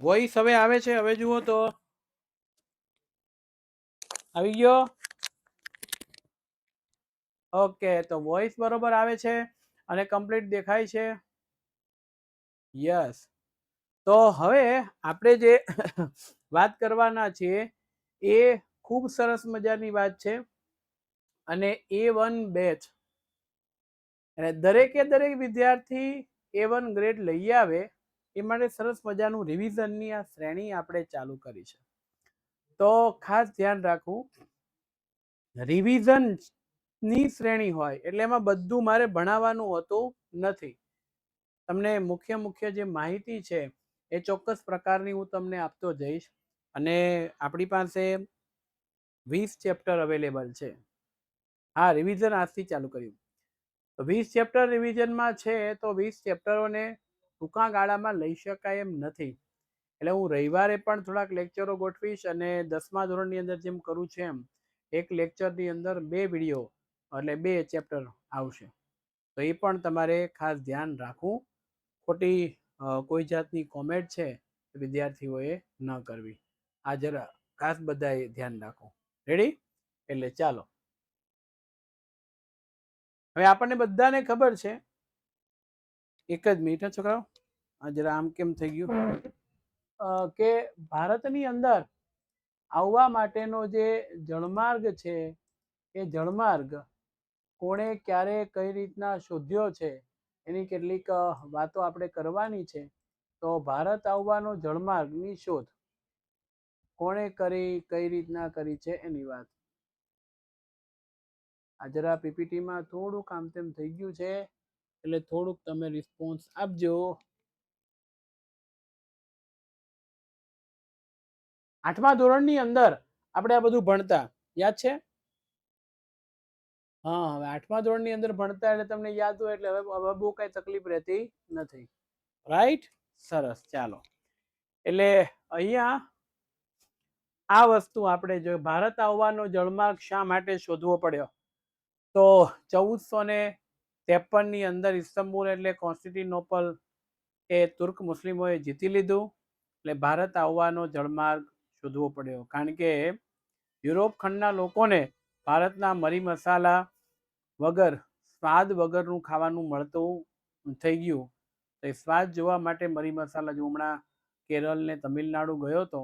Voice હવે આવે છે? હવે જુઓ તો આવી ગયો. ઓકે, તો વોઇસ બરોબર આવે છે અને કમ્પ્લીટ દેખાય છે. યસ. તો હવે આપણે જે વાત કરવાના છીએ એ ખૂબ સરસ મજાની વાત છે. અને A1 બેચ અને દરેકે દરેક વિદ્યાર્થી A1 ગ્રેડ લઈ આવે એ માટે સરસ મજાનું રિવિઝનની આ શ્રેણી આપણે ચાલુ કરી છે. તો ખાસ ધ્યાન રાખવું, રિવિઝન ની શ્રેણી હોય એટલે એમાં બધું મારે ભણાવવાનું હોતું નથી. તમને મુખ્ય જે માહિતી છે એ ચોક્કસ પ્રકારની હું તમને આપતો જઈશ. અને આપણી પાસે 20 ચેપ્ટર અવેલેબલ છે. હા, રિવિઝન આજથી ચાલુ કર્યું. 20 ચેપ્ટર રિવિઝનમાં છે, તો 20 ચેપ્ટરોને ટૂંકા ગાળામાં લઈ શકાય એમ નથી. એટલે હું રવિવારે પણ થોડાક લેક્ચરો ગોઠવીશ અને 10મા ધોરણની અંદર જેમ કરું છું એમ એક લેક્ચરની અંદર 2 વિડીયો એટલે 2 ચેપ્ટર આવશે. તો એ પણ તમારે ખાસ ધ્યાન રાખવું. ખોટી કોઈ જાતની કોમેન્ટ છે વિદ્યાર્થીઓએ ન કરવી. આ જરા ખાસ બધાએ ધ્યાન રાખો. રેડી? એટલે ચાલો, હવે આપણને બધાને ખબર છે, એક જ મિનિટ છોકરાઓ, આ જરા આમ કેમ થઈ ગયું કે ભારતની અંદર આવવા માટેનો જે જળમાર્ગ છે એ જળમાર્ગ કોણે ક્યારે કઈ રીતના શોધ્યો છે એની કેટલીક વાતો આપણે કરવાની છે. તો ભારત આવવાનો જળમાર્ગની શોધ કોણે કરી, કઈ રીતના કરી છે એની વાત. આ જરા પીપીટીમાં થોડુંક આમ તેમ થઈ ગયું છે એટલે થોડુંક તમે રિસ્પોન્સ આપજો. 8મા ધોરણની અંદર આપણે આ બધું ભણતા, યાદ છે? હા, હવે 8મા ધોરણની અંદર ભણતા એટલે તમને યાદ હોય એટલે હવે બહુ કઈ તકલીફ રહેતી નથી. રાઈટ? સરસ. ચાલો, એટલે અહીંયા આ વસ્તુ આપણે જો ભારત આવવાનો જળમાર્ગ શા માટે શોધવો પડ્યો, તો 1453 ની અંદર ઇસ્તંબુલ એટલે કોન્સ્ટેન્ટિનોપલ એ તુર્ક મુસ્લિમોએ જીતી લીધું. એટલે ભારત આવવાનો જળમાર્ગ શોધવો પડ્યો. કારણ કે યુરોપ ખંડના લોકોને ભારતના મરી મસાલા વગર, સ્વાદ વગરનું ખાવાનું મળતું થઈ ગયું. તો એ સ્વાદ જોવા માટે મરી મસાલા, જો હમણાં કેરળ ને તમિલનાડુ ગયો હતો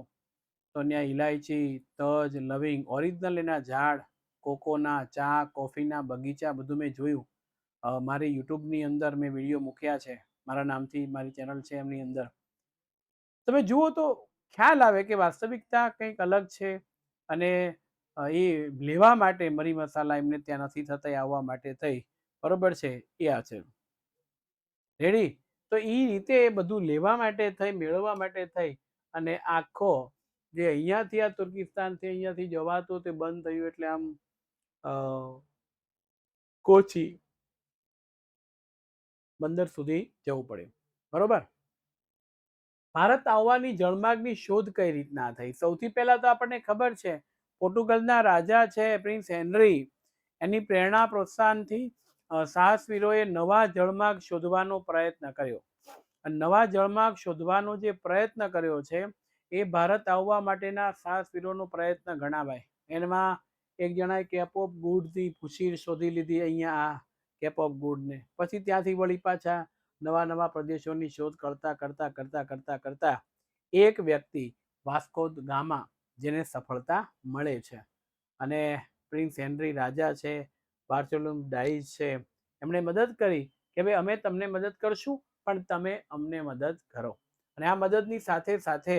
તો ત્યાં ઇલાયચી, તજ, લવિંગ, ઓરિજિનલ એના ઝાડ, કોકોના, ચા, કોફીના બગીચા બધું મેં જોયું. મારી યુટ્યુબની અંદર મેં વિડીયો મૂક્યા છે, મારા નામથી મારી ચેનલ છે એમની અંદર. તમે જુઓ તો ખ્યાલ આવે કે વાસ્તવિકતા કંઈક અલગ છે. અને એ લેવા માટે મરી મસાલા એમને ત્યાં નથી થતા, આવવા માટે થઈ, બરોબર છે, એ આ છે. રેડી? તો એ રીતે બધું લેવા માટે થઈ, મેળવવા માટે થઈ અને આખો જે અહીંયાથી આ તુર્કિસ્તાનથી અહીંયાથી જવાતું તે બંધ થયું. એટલે આમ કોચી બંદર સુધી જવું પડે. બરોબર? ભારત આવવાની જળમાર્ગની શોધ કઈ રીતના થઈ? સૌથી પહેલા તો આપણને ખબર છે પોર્ટુગલના રાજા છે પ્રિન્સ હેનરી, એની પ્રેરણા પ્રોત્સાહનથી સાહસવીરોએ નવા જળમાર્ગ શોધવાનો પ્રયત્ન કર્યો. અને નવા જળમાર્ગ શોધવાનો જે પ્રયત્ન કર્યો છે એ ભારત આવવા માટેના સાહસવીરોનો પ્રયત્ન ગણાવાય. એમાં એક જણાએ કેપ ઓફ ગુડથી પૂછીર શોધી લીધી, અહીંયા આ કેપ ઓફ ગુડને. પછી ત્યાંથી વળી પાછા નવા નવા પ્રદેશોની શોધ કરતા કરતા કરતા કરતા કરતા એક વ્યક્તિ વાસ્કો દ ગામા, જેને સફળતા મળે છે. અને પ્રિન્સ હેનરી રાજા છે, બાર્થોલોમ્યુ ડાઇઝ છે, એમણે મદદ કરી કે ભાઈ અમે તમને મદદ કરશું પણ તમે અમને મદદ કરો. અને આ મદદની સાથે સાથે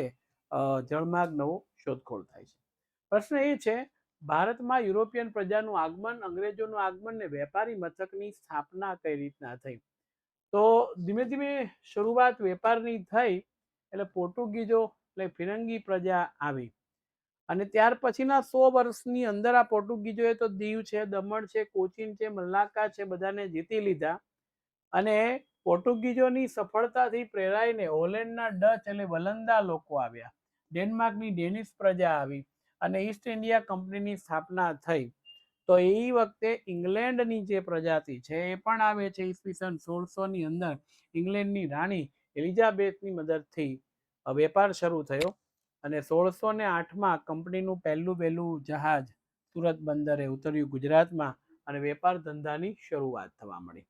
જળમાર્ગ નવો શોધખોળ થાય છે. પ્રશ્ન એ છે, ભારતમાં યુરોપિયન પ્રજાનું આગમન, અંગ્રેજોનું આગમન ને વેપારી મથકની સ્થાપના કઈ રીતના થઈ? તો ધીમે ધીમે શરૂઆત વેપારની થઈ એટલે પોર્ટુગીઝો એટલે ફિરંગી પ્રજા આવી. અને ત્યાર પછીના 100 વર્ષની અંદર આ પોર્ટુગીઝોએ તો દીવ છે, દમણ છે, કોચીન છે, મલાક્કા છે, બધાને જીતી લીધા. અને પોર્ટુગીઝોની સફળતાથી પ્રેરાઈને હોલેન્ડના ડચ એટલે વલંદા લોકો આવ્યા, ડેનમાર્કની ડેનિશ પ્રજા આવી અને ઈસ્ટ ઇન્ડિયા કંપનીની સ્થાપના થઈ. તો એ વખતે ઇંગ્લેન્ડની જે પ્રજાતિ છે એ પણ આવે છે. ઈસવીસન 1600 ની અંદર ઇંગ્લેન્ડની રાણી એલિઝાબેથની મદદથી વેપાર શરૂ થયો અને 1608માં કંપનીનું પહેલું વહેલું જહાજ સુરત બંદરે ઉતર્યું ગુજરાતમાં અને વેપાર ધંધાની શરૂઆત થવા મળી.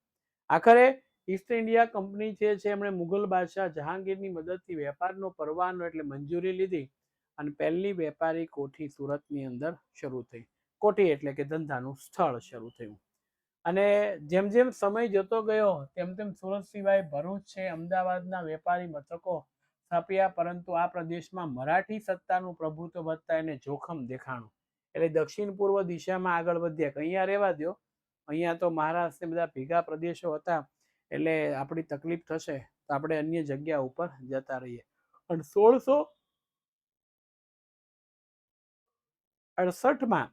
આખરે ઈસ્ટ ઇન્ડિયા કંપની જે છે એમણે મુઘલ બાદશાહ જહાંગીરની મદદથી વેપારનો પરવાનો એટલે મંજૂરી લીધી અને પહેલી વેપારી કોઠી સુરતની અંદર શરૂ થઈ. કોઠી એટલે કે ધંધાનું સ્થળ શરૂ થયું. અને જેમ જેમ સમય જતો ગયો તેમ તેમ સુરત સિવાય ભરૂચ છે, અમદાવાદના વેપારી મથકો સ્થાપ્યા, પરંતુ આ પ્રદેશમાં મરાઠી સત્તાનું પ્રભુત્વ વધતા એને જોખમ દેખાણું. એટલે દક્ષિણ પૂર્વ દિશામાં આગળ વધ્યા. અહીંયા રહેવા દો, અહીંયા તો મહારાષ્ટ્ર બધા ભેગા પ્રદેશો હતા એટલે આપણી તકલીફ થશે, તો આપણે અન્ય જગ્યા ઉપર જતા રહીએ. અને 1668માં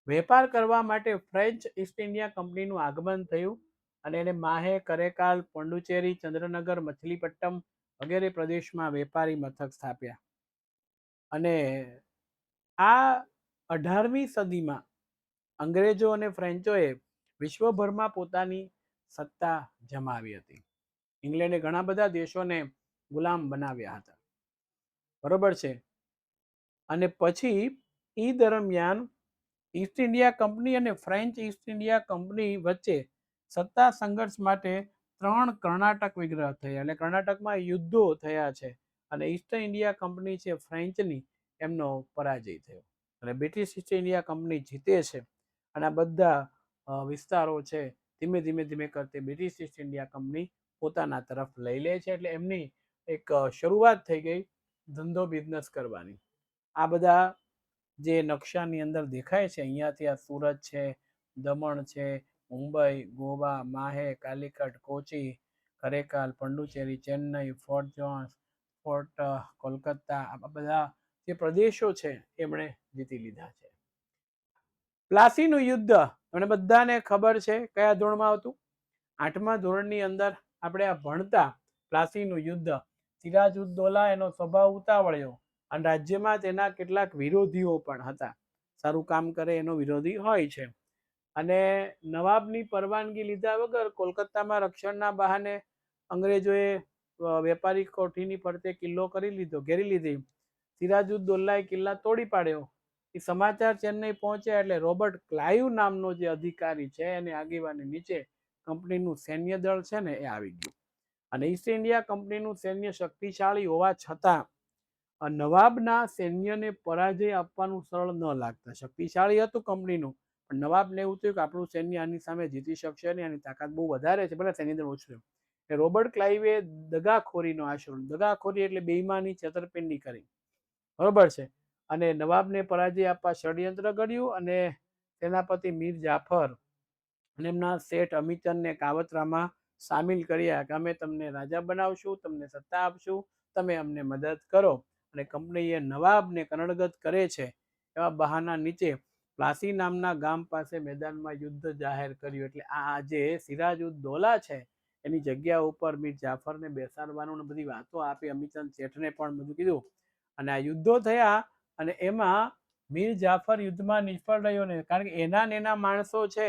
વેપાર કરવા માટે ફ્રેન્ચ ઈસ્ટ ઇન્ડિયા કંપનીનું આગમન થયું અને એને માહે, કરેકાલ, પોંડુચેરી, ચંદ્રનગર, મછલીપટ્ટમ વગેરે પ્રદેશમાં વેપારી મથક સ્થાપ્યા. અને આ 18મી સદીમાં અંગ્રેજો અને ફ્રેન્ચોએ વિશ્વભરમાં પોતાની સત્તા જમાવી હતી. ઇંગ્લેન્ડે ઘણા બધા દેશોને ગુલામ બનાવ્યા હતા, બરોબર છે. અને પછી એ દરમિયાન ઈસ્ટ ઇન્ડિયા કંપની અને ફ્રેન્ચ ઈસ્ટ ઇન્ડિયા કંપની વચ્ચે સત્તા સંઘર્ષ માટે 3 કર્ણાટક વિગ્રહ થયા. એટલે કર્ણાટકમાં યુદ્ધો થયા છે અને ઈસ્ટ ઇન્ડિયા કંપની છે ફ્રેન્ચની, એમનો પરાજય થયો અને બ્રિટિશ ઈસ્ટ ઇન્ડિયા કંપની જીતે છે. અને આ બધા વિસ્તારો છે ધીમે ધીમે ધીમે કરતી બ્રિટિશ ઈસ્ટ ઇન્ડિયા કંપની પોતાના તરફ લઈ લે છે. એટલે એમની એક શરૂઆત થઈ ગઈ ધંધો બિઝનેસ કરવાની. આ બધા જે નકશાની અંદર દેખાય છે, અહીંયાથી આ સુરત છે, દમણ છે, Mumbai, Goa, Mahe, Calicut, Kochi, Karaikal, Puducherry, Chennai, Fort Jones, Fort Kolkata, આ બધા જે પ્રદેશો છે એમણે જીતી લીધા છે. પ્લાસીનું યુદ્ધ તમને બધાને ખબર છે કયા ધોરણમાં આવતું? 8મા ધોરણની અંદર આપણે આ ભણતા. પ્લાસીનું યુદ્ધ, સિરાજુદ્દૌલા એનો સ્વભાવ ઉતાવળ્યો અને રાજ્યમાં તેના કેટલાક વિરોધીઓ પણ હતા. સારું કામ કરે એનો વિરોધી હોય છે. અને નવાબની પરવાનગી લીધા વગર કોલકાતામાં રક્ષણના બહાને અંગ્રેજોએ વેપારી કોઠીની ફરતે કિલ્લો કરી લીધો, ઘેરી લીધી. સિરાજુદ્દૌલાએ કિલ્લા તોડી પાડ્યો. એ સમાચાર ચેન્નઈ પહોંચ્યા એટલે રોબર્ટ ક્લાઇવ નામનો જે અધિકારી છે એને આગેવાની નીચે કંપનીનું સૈન્ય દળ છે ને એ આવી ગયું. અને ઈસ્ટ ઇન્ડિયા કંપનીનું સૈન્ય શક્તિશાળી હોવા છતાં નવાબના સૈન્યને પરાજય આપવાનું સરળ ન લાગતા. શક્તિશાળી હતું કંપનીનું, પણ નવાબને એવું થયું કે આપણું સૈન્ય આની સામે જીતી શકશે નહીં, આની તાકાત બહુ વધારે છે, ભલે સૈન્ય દળ ઓછું. રોબર્ટ ક્લાઇવે દગાખોરીનો આશરો, દગાખોરી એટલે બેઈમાની, છેતરપિંડી કરી, બરોબર છે. અને નવાબને પરાજય આપવા ષડયંત્ર ઘડ્યું અને સેનાપતિ મીર જાફર અને એમના શેઠ અમીચંદને કાવતરામાં સામેલ કર્યા કે અમે તમને રાજા બનાવશું, તમને સત્તા આપશું, તમે અમને મદદ કરો. અને કંપનીએ નવાબને કનડગત કરે છે એવા બહાના નીચે પ્લાસી નામના ગામ પાસે મેદાનમાં યુદ્ધ જાહેર કર્યું. એટલે આ જે સિરાજુદ્દૌલા છે એની જગ્યા ઉપર મીર જાફરને બેસાડવાનું બધી વાતો આપી. અમીચંદ શેઠને પણ બધું કીધું અને આ યુદ્ધો થયા અને એમાં મીર જાફર યુદ્ધમાં નિષ્ફળ રહ્યો ને, કારણ કે એના માણસો છે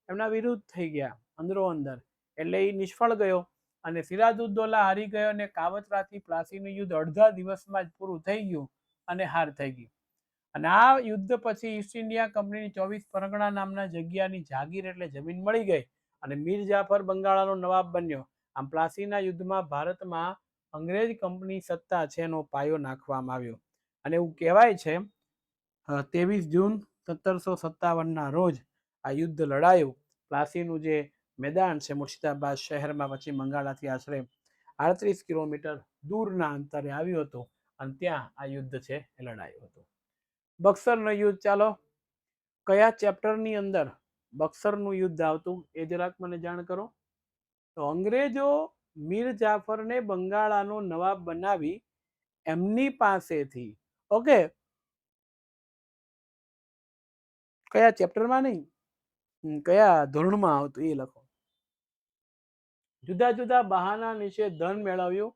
એમના વિરુદ્ધ થઈ ગયા અંદરો અંદર, એટલે એ નિષ્ફળ ગયો અને સિરાજુદ્દૌલા હારી ગયો અને કાવતરાથી પ્લાસીનું યુદ્ધ અડધા દિવસમાં જ પૂરું થઈ ગયું અને હાર થઈ ગઈ. અને આ યુદ્ધ પછી ઈસ્ટ ઇન્ડિયા કંપનીની 24 પરગણા નામના જગ્યાની જાગીર એટલે જમીન મળી ગઈ અને મીર જાફર બંગાળાનો નવાબ બન્યો. આમ પ્લાસીના યુદ્ધમાં ભારતમાં અંગ્રેજ કંપની સત્તા છે એનો પાયો નાખવામાં આવ્યો. અને એવું કહેવાય છે 23 જૂન 1757ના રોજ આ યુદ્ધ લડાયું. પ્લાસીનું જે મેદાન છે મુર્શિદાબાદ શહેરમાં પશ્ચિમ બંગાળથી આશરે 38 કિલોમીટર દૂરના અંતરે આવ્યું હતું અને ત્યાં આ યુદ્ધ છે એ લડાયું હતું. બક્સરનું યુદ્ધ, ચાલો કયા ચેપ્ટરની અંદર બક્સરનું યુદ્ધ આવતું એ જરાક મને જાણ કરો. તો અંગ્રેજો મીર જાફરને બંગાળાનો નવાબ બનાવી એમની પાસેથી, ઓકે, કયા ચેપ્ટરમાં નહીં, કયા ધોરણમાં આવતું એ લખો. જુદા જુદા બહાના નીચે ધન મેળવ્યું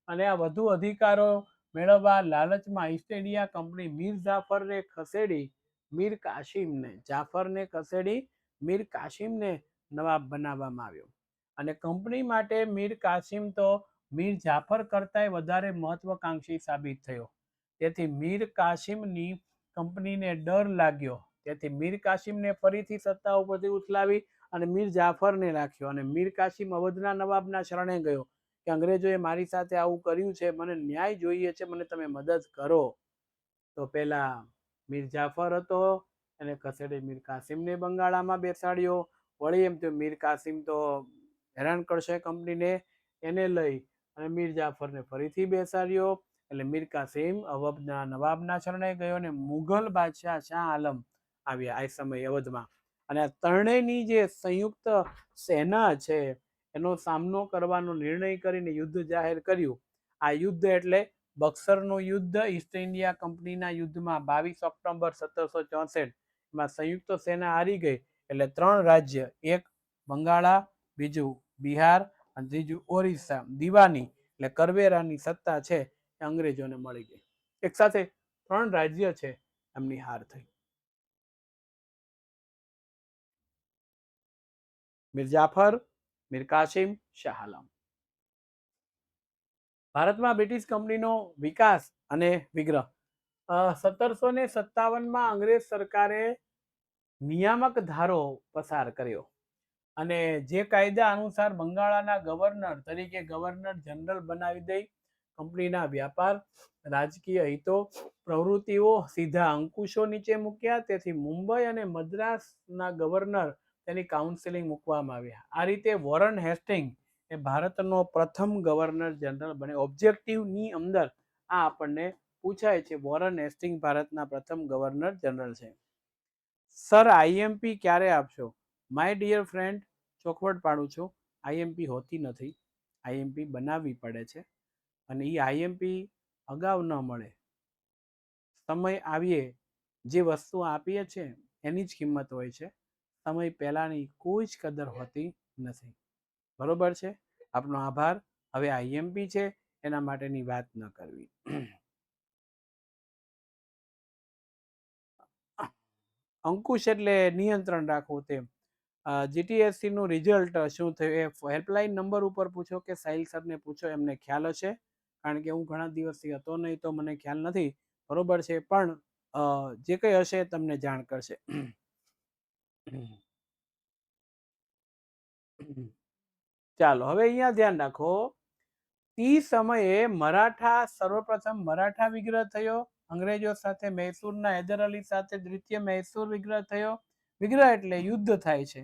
અને આ વધુ અધિકારો મેળવવા લાલચમાં ઈસ્ટ ઇન્ડિયા કંપની મીર જાફરને ખસેડી મીર કાસિમને, જાફરને ખસેડી મીર કાસિમને નવાબ બનાવવામાં આવ્યો. અને કંપની માટે મીર કાસિમ તો મીર જાફર કરતાંય વધારે મહત્વકાંક્ષી સાબિત થયો. તેથી મીર કાસિમની કંપનીને ડર લાગ્યો. તેથી મીર કાસિમને ફરીથી સત્તા ઉપરથી ઉથલાવી અને મીર જાફરને રાખ્યો. અને મીર કાસિમ અવધના નવાબના શરણે ગયો કે અંગ્રેજોએ મારી સાથે આવું કર્યું છે, મને ન્યાય જોઈએ છે, મને તમે મદદ કરો. તો પેલા મીર જાફર હતો એને ખસેડી મીર કાસિમને બંગાળામાં બેસાડ્યો. વળી એમ તો મીર કાસિમ તો હેરાન કરશે કંપનીને, એને લઈ અને મીર જાફરને ફરીથી બેસાડ્યો. એટલે મીર કાસિમ અવધના નવાબના શરણે ગયો અને મુઘલ બાદશાહ શાહ આલમ આવ્યા આ સમયે અવધમાં. અને આ ત્રણેયની જે સંયુક્ત સેના છે એનો સામનો કરવાનો નિર્ણય કરીને યુદ્ધ જાહેર કર્યું. આ યુદ્ધ એટલે બક્સરનું યુદ્ધ. ઈસ્ટ ઇન્ડિયા કંપનીના યુદ્ધમાં 22 ઓક્ટોબર 1764 માં સંયુક્ત સેના હારી ગઈ. એટલે 3 રાજ્ય, એક બંગાળા, બીજું બિહાર અને ત્રીજું ઓરિસ્સા, દીવાની એટલે કરવેરાની સત્તા છે એ અંગ્રેજોને મળી ગઈ. એક સાથે 3 રાજ્ય છે એમની હાર થઈ. મીર જાફર, મીર કાસિમ, શાહ આલમ. ભારતમાં બ્રિટિશ કંપનીનો વિકાસ અને વિગ્રહ. 1757માં અંગ્રેજ સરકારે નિયામક ધારો પસાર કર્યો અને જે કાયદા અનુસાર બંગાળાના ગવર્નર તરીકે ગવર્નર જનરલ બનાવી દઈ કંપનીના વ્યાપાર, રાજકીય હિતો, પ્રવૃત્તિઓ સીધા અંકુશો નીચે મૂક્યા. તેથી મુંબઈ અને મદ્રાસના ગવર્નર તેની કાઉન્સિલિંગ મૂકવામાં આવ્યા. આ રીતે વોરન હેસ્ટિંગ એ ભારતનો પ્રથમ ગવર્નર જનરલ બને. ઓબ્જેક્ટિવની અંદર આ આપણને પૂછાય છે. વોરન હેસ્ટિંગ ભારતના પ્રથમ ગવર્નર જનરલ છે. સર આઈએમપી ક્યારે આપશો? માય ડિયર ફ્રેન્ડ, ચોખવટ પાડું છું, આઈએમપી હોતી નથી. આઈએમપી બનાવવી પડે છે અને એ આઈએમપી અગાઉ ન મળે. સમય આવીએ જે વસ્તુ આપીએ છે એની જ કિંમત હોય છે. સમય પહેલાની કોઈ જ કદર હોતી નથી. બરોબર છે? આપનો આભાર. હવે આઈએમપી છે એના માટેની વાત ન કરવી. અંકુશ એટલે નિયંત્રણ રાખવું. તેમ જીટીએસસી નું રિઝલ્ટ શું થયું એ હેલ્પલાઇન નંબર ઉપર પૂછો કે સાહિલ સરને પૂછો, એમને ખ્યાલ હશે. કારણ કે હું ઘણા દિવસથી હતો નહીં તો મને ખ્યાલ નથી. બરોબર છે? પણ જે કંઈ હશે તમને જાણ કરશે. ચાલો હવે અહીંયા ધ્યાન રાખો. તે સમયે મરાઠા સર્વપ્રથમ મરાઠા વિગ્રહ થયો અંગ્રેજો સાથે. મૈસૂરના હૈદર અલી સાથે દ્વિતીય મૈસૂર વિગ્રહ થયો. વિગ્રહ એટલે યુદ્ધ થાય છે.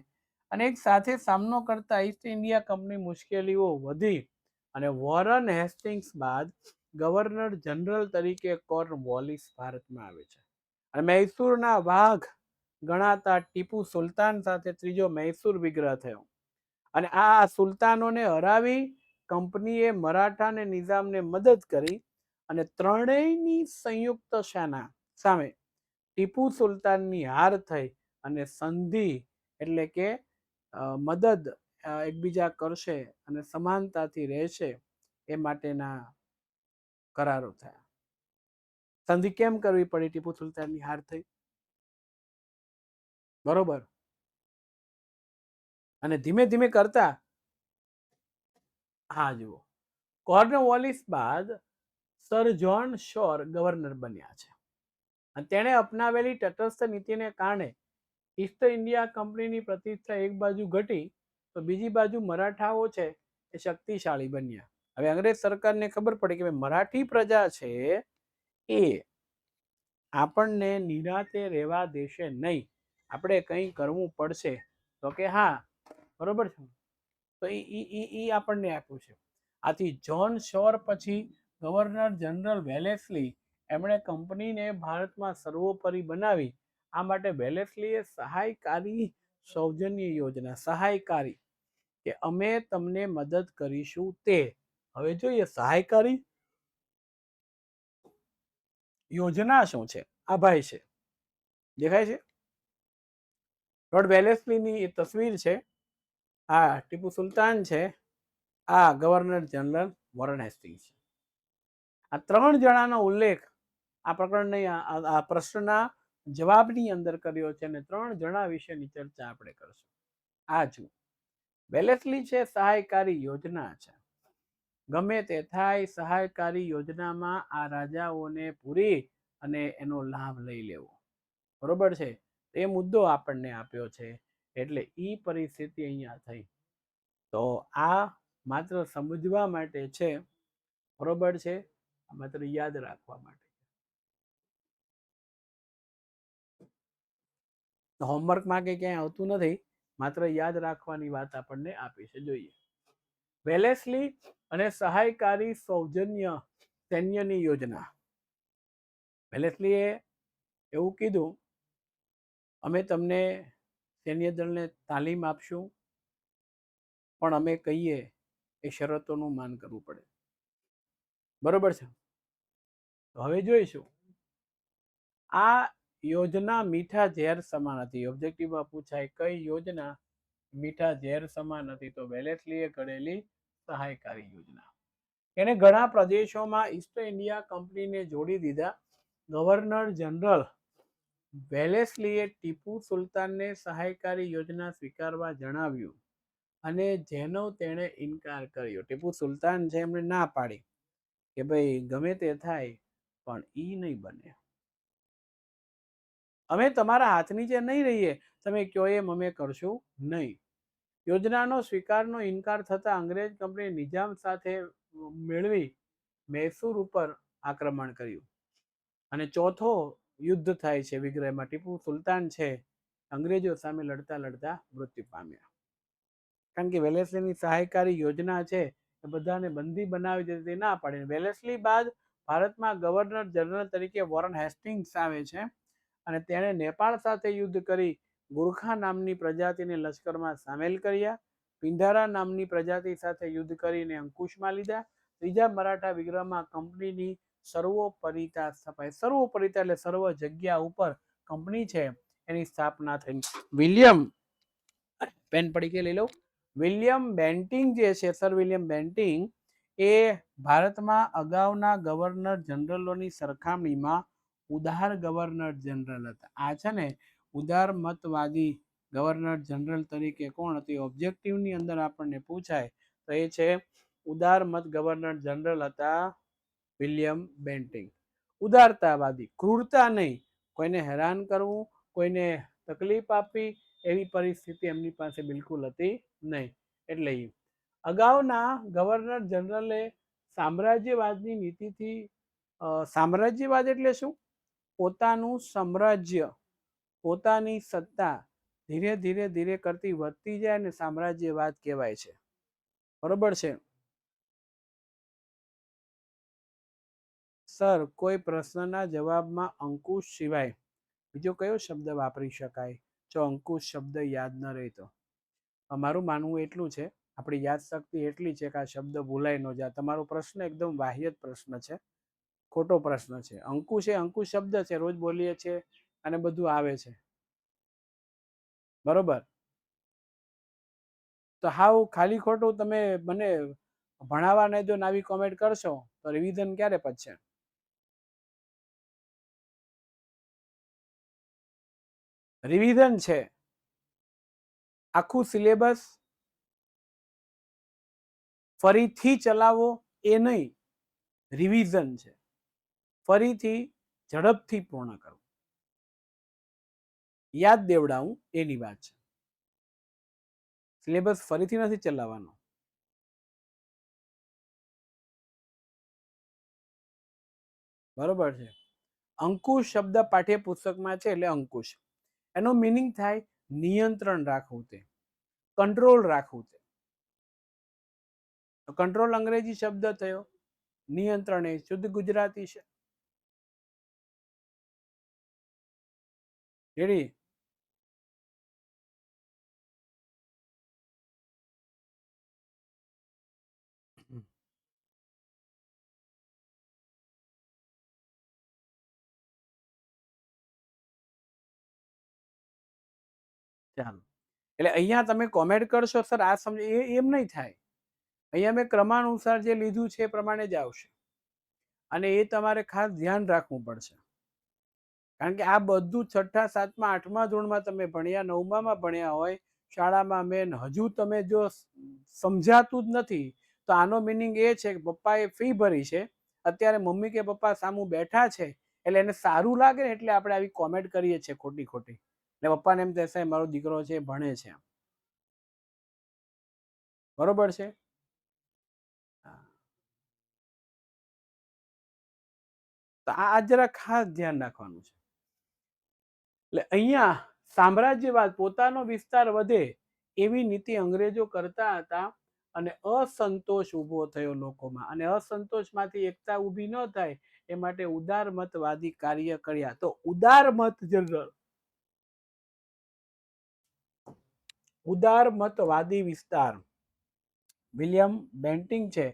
અને એક સાથે સામનો કરતા ઈસ્ટ ઇન્ડિયા કંપની મુશ્કેલીઓ વધી અને વોરન હેસ્ટિંગ્સ બાદ ગવર્નર જનરલ તરીકે કોર્નવોલિસ ભારતમાં આવે છે. અને મૈસૂરના વાઘ ગણાતા ટીપુ સુલતાન સાથે ત્રીજો મૈસૂર વિગ્રહ થયો. અને આ સુલતાનોને હરાવી કંપનીએ મરાઠા અને નિઝામને મદદ કરી અને ત્રણેયની સંયુક્ત સેના સામે ટીપુ સુલતાનની હાર થઈ અને સંધિ એટલે કે મદદ એકબીજા કરશે અને સમાનતાથી રહેશે એ માટેના કરારો થયા. સંધિ કેમ કરવી પડી? ટીપુ સુલતાનની હાર થઈ. બરોબર. અને ધીમે ધીમે કરતા હા જુઓ, કોર્નવોલિસ બાદ સર જ્હોન શોર ગવર્નર બન્યા છે અને તેણે અપનાવેલી તટસ્થ નીતિને કારણે ઈસ્ટ ઇન્ડિયા કંપનીની પ્રતિષ્ઠા એક બાજુ ઘટી તો બીજી બાજુ મરાઠાઓ છે એ શક્તિશાળી બન્યા. હવે અંગ્રેજ સરકારને ખબર પડી કે મરાઠી પ્રજા છે એ આપણને નિરાતે રહેવા દેશે નહીં, આપણે કંઈ કરવું પડશે. તો કે હા બરોબર છે. તો એ આપણને આપ્યું છે. આથી જ્હોન શોર પછી ગવર્નર જનરલ વેલેસ્લી એમણે કંપનીને ભારતમાં સર્વોપરી બનાવી. આ માટે વેલેસ્લીએ સહાયકારી સૌજન્ય યોજના સહાયકારી કે અમે તમને મદદ કરીશું તે. હવે જોઈએ સહાયકારી યોજના શું છે. આ ભાઈ છે, દેખાય છે લોર્ડ વેલેસ્લીની એ તસવીર છે. આ ટીપુ સુલતાન છે, આ ગવર્નર જનરલ વોરન હેસ્ટિંગ્સ છે. આ 3 જણાનો ઉલ્લેખ આ પ્રકરણની આ પ્રશ્નના જવાબની અંદર કર્યો છે અને 3 જણા વિશેની ચર્ચા આપણે કરશું. આ જુઓ, વેલેસ્લી છે સહાયકારી યોજના છે. ગમે તે થાય, સહાયકારી યોજનામાં આ રાજાઓને પૂરી અને એનો લાભ લઈ લેવો. બરોબર છે, એ મુદ્દો આપણને આપ્યો છે, એટલે ઈ પરિસ્થિતિ અહીંયા થઈ. તો આ માત્ર સમજવા માટે છે, બરોબર છે, માત્ર યાદ રાખવા માટે. હોમવર્કમાં કે ક્યાંય આવતું નથી, માત્ર યાદ રાખવાની વાત આપણને આપી છે. જોઈએ, વેલેસ્લી અને સહાયકારી સૌજન્ય સૈન્યની યોજના. વેલેસ્લીએ એવું કીધું, અમે તમને સૈન્ય દળને તાલીમ આપશું, પણ અમે કહીએ એ શરતોનું માન કરવું પડે. બરોબર છે. તો હવે જોઈશું, આ યોજના મીઠા ઝેર સમાન હતી. ઓબ્જેક્ટિવમાં પૂછાય કઈ યોજના મીઠા ઝેર સમાન હતી? તો વેલેસ્લીએ ઘડેલી સહાયકારી યોજના. એને ઘણા પ્રદેશોમાં ઈસ્ટ ઇન્ડિયા કંપનીને જોડી દીધા. ગવર્નર જનરલ વેલેસ્લીએ ટીપુ સુલતાનને સહાયકારી યોજના સ્વીકારવા જણાવ્યું, અને જેનો તેણે ઇનકાર કર્યો. ટીપુ સુલતાન છે એમણે ના પાડી કે ભાઈ ગમે તે થાય પણ ઈ નહીં બને, અમે તમારા હાથ નીચે નહીં રહીએ, તમે કયો એમ અમે કરશું નહીં. યોજનાનો સ્વીકારનો ઇનકાર થતા અંગ્રેજ કંપની નિજામ સાથે મેળવી મૈસૂર ઉપર આક્રમણ કર્યું, અને ચોથો યુદ્ધ થાય છે વિગ્રહમાં. ટીપુ સુલતાન છે અંગ્રેજો સામે લડતા લડતા મૃત્યુ પામ્યા, કારણ કે વેલેસ્લીની સહાયકારી યોજના છે એ બધાને બંદી બનાવી દીધી, ના પાડી. વેલેસ્લી બાદ ભારતમાં ગવર્નર જનરલ તરીકે વોરન હેસ્ટિંગ્સ આવે છે, અને તેણે નેપાળ સાથે યુદ્ધ કરી ગુરખા નામની પ્રજાતિને લશ્કરમાં સામેલ કર્યા. પિંધારા નામની પ્રજાતિ સાથે યુદ્ધ કરીને અંકુશમાં લીધા. ત્રીજા મરાઠા વિગ્રહમાં કંપનીની સર્વોપરિતા સ્થપાઈ. સર્વોપરિતા એટલે સર્વ જગ્યા ઉપર કંપની છે એની સ્થાપના થઈ. વિલિયમ, પેન પડી કે લઈ લો. વિલિયમ બેન્ટિંગ જે છે, સર વિલિયમ બેન્ટિંગ, એ ભારતમાં અગાઉના ગવર્નર જનરલોની સરખામણીમાં ઉદાર ગવર્નર જનરલ હતા. આ છે ને ઉદાર મતવાદી ગવર્નર જનરલ તરીકે કોણ હતી? ઓબ્જેક્ટિવની અંદર આપણને પૂછાય તો એ છે ઉદાર મત ગવર્નર જનરલ હતા વિલિયમ બેન્ટિંગ. ઉદારતાવાદી, ક્રૂરતા નહીં, કોઈને હેરાન કરવું, કોઈને તકલીફ આપવી એવી પરિસ્થિતિ એમની પાસે બિલકુલ હતી નહીં. એટલે અગાઉના ગવર્નર જનરલે સામ્રાજ્યવાદની નીતિથી, સામ્રાજ્યવાદ એટલે શું? પોતાનું સામ્રાજ્ય, પોતાની સત્તા ધીરે ધીરે ધીરે કરતી વધતી જાય ને સામ્રાજ્યવાદ કહેવાય છે. બરોબર છે. સર, કોઈ પ્રશ્નના જવાબમાં અંકુશ સિવાય બીજો કયો શબ્દ વાપરી શકાય જો અંકુશ શબ્દ યાદ ન રહે તો? મારું માનવું એટલું છે, આપણી યાદ શક્તિ એટલી છે કે આ શબ્દ ભૂલાઈ ન જાય. તમારો પ્રશ્ન એકદમ વાહિયાત પ્રશ્ન છે, ખોટો પ્રશ્ન છે. અંકુશ એ અંકુશ શબ્દ છે, રોજ બોલીએ છીએ અને બધું આવે છે. બરોબર. તો હાવ ખાલી ખોટું તમે મને ભણાવવા નહીં દો ને આવી કોમેન્ટ કરશો તો રિવિઝન ક્યારે પતશે? રિવિઝન છે, આખું સિલેબસ ફરીથી ચલાવો એ નહીં, રિવિઝન છે, ફરીથી ઝડપથી પૂર્ણ કરવું, યાદ દેવડાવું એની વાત છે. સિલેબસ ફરીથી નથી ચલાવવાનો. બરોબર છે. અંકુશ શબ્દ પાઠ્યપુસ્તકમાં છે એટલે અંકુશ, એનો મિનિંગ થાય નિયંત્રણ રાખવું, તે કંટ્રોલ રાખવું. તે કંટ્રોલ અંગ્રેજી શબ્દ થયો, નિયંત્રણ એ શુદ્ધ ગુજરાતી છે. રેડી? ચાલો, એટલે અહીંયા તમે કોમેન્ટ કરશો સર આ સમજ, એમ નહીં થાય. અહીંયા મેં ક્રમાનુસાર જે લીધું છે એ પ્રમાણે જ આવશે, અને એ તમારે ખાસ ધ્યાન રાખવું પડશે. કારણ કે આ બધું છઠ્ઠા સાતમા આઠમા ધોરણમાં તમે ભણ્યા, નવમામાં ભણ્યા હોય શાળામાં, મેન હજુ તમે જો સમજાતું જ નથી તો આનો મિનિંગ એ છે કે પપ્પાએ ફી ભરી છે, અત્યારે મમ્મી કે પપ્પા સામું બેઠા છે, એટલે એને સારું લાગે ને એટલે આપણે આવી કોમેન્ટ કરીએ છીએ ખોટી ખોટી. એટલે પપ્પાને એમ થશે મારો દીકરો છે ભણે છે, બરોબર છે. તો આ જરા ખાસ ધ્યાન રાખવાનું છે. એટલે અહીંયા સામ્રાજ્યવાદ પોતાનો વિસ્તાર વધે એવી નીતિ અંગ્રેજો કરતા હતા, અને અસંતોષ ઊભો થયો લોકોમાં, અને અસંતોષમાંથી એકતા ઊભી ન થાય એ માટે ઉદારમતવાદી કાર્ય કર્યા. તો ઉદારમત જનરલ ઉદારમતવાદી વિસ્તાર વિલિયમ બેન્ટિંગ છે